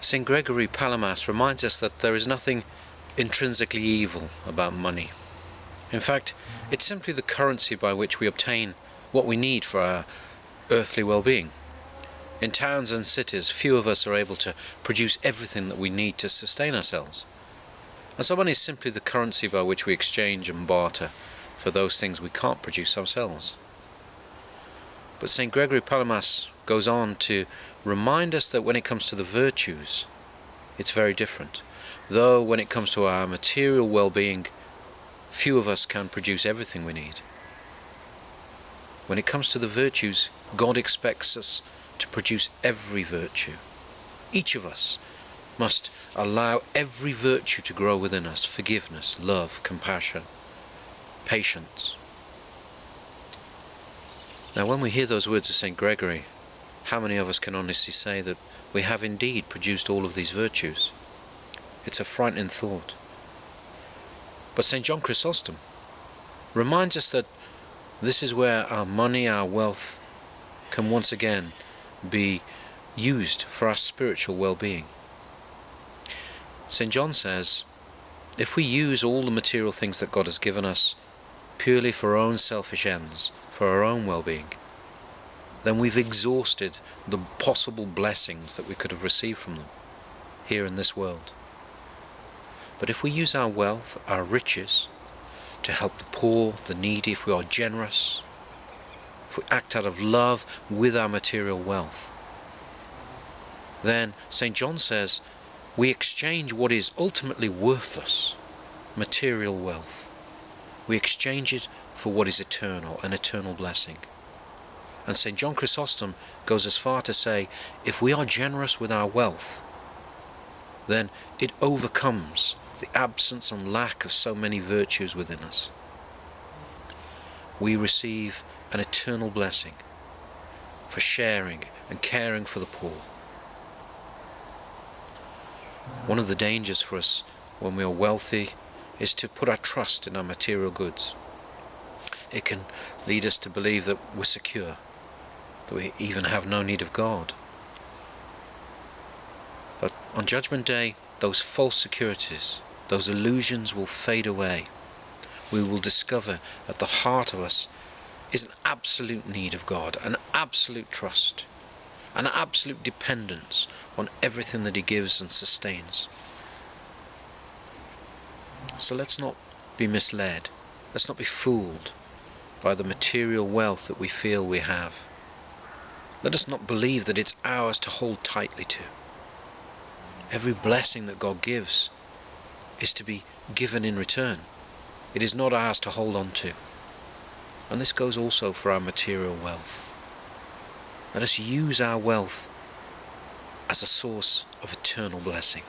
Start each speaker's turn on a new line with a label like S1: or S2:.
S1: Saint Gregory Palamas reminds us that there is nothing intrinsically evil about money. In fact, it's simply the currency by which we obtain what we need for our earthly well-being. In towns and cities, few of us are able to produce everything that we need to sustain ourselves. And so money is simply the currency by which we exchange and barter for those things we can't produce ourselves. But St. Gregory Palamas goes on to remind us that when it comes to the virtues, it's very different. Though when it comes to our material well-being, few of us can produce everything we need. When it comes to the virtues, God expects us to produce every virtue. Each of us must allow every virtue to grow within us: forgiveness, love, compassion, patience. Now, when we hear those words of St. Gregory, how many of us can honestly say that we have indeed produced all of these virtues? It's a frightening thought. But St. John Chrysostom reminds us that this is where our money, our wealth, can once again be used for our spiritual well-being. St. John says, if we use all the material things that God has given us purely for our own selfish ends, for our own well-being, then we've exhausted the possible blessings that we could have received from them here in this world. But if we use our wealth, our riches, to help the poor, the needy, if we are generous, if we act out of love with our material wealth, then St. John says we exchange what is ultimately worthless, material wealth. We exchange it for what is eternal, an eternal blessing. And St. John Chrysostom goes as far to say, if we are generous with our wealth, then it overcomes the absence and lack of so many virtues within us. We receive an eternal blessing for sharing and caring for the poor. One of the dangers for us when we are wealthy is to put our trust in our material goods. It can lead us to believe that we're secure, that we even have no need of God. But on Judgment Day, those false securities, those illusions will fade away. We will discover at the heart of us is an absolute need of God, an absolute trust, an absolute dependence on everything that He gives and sustains. So let's not be misled. Let's not be fooled by the material wealth that we feel we have. Let us not believe that it's ours to hold tightly to. Every blessing that God gives is to be given in return. It is not ours to hold on to. And this goes also for our material wealth. Let us use our wealth as a source of eternal blessing.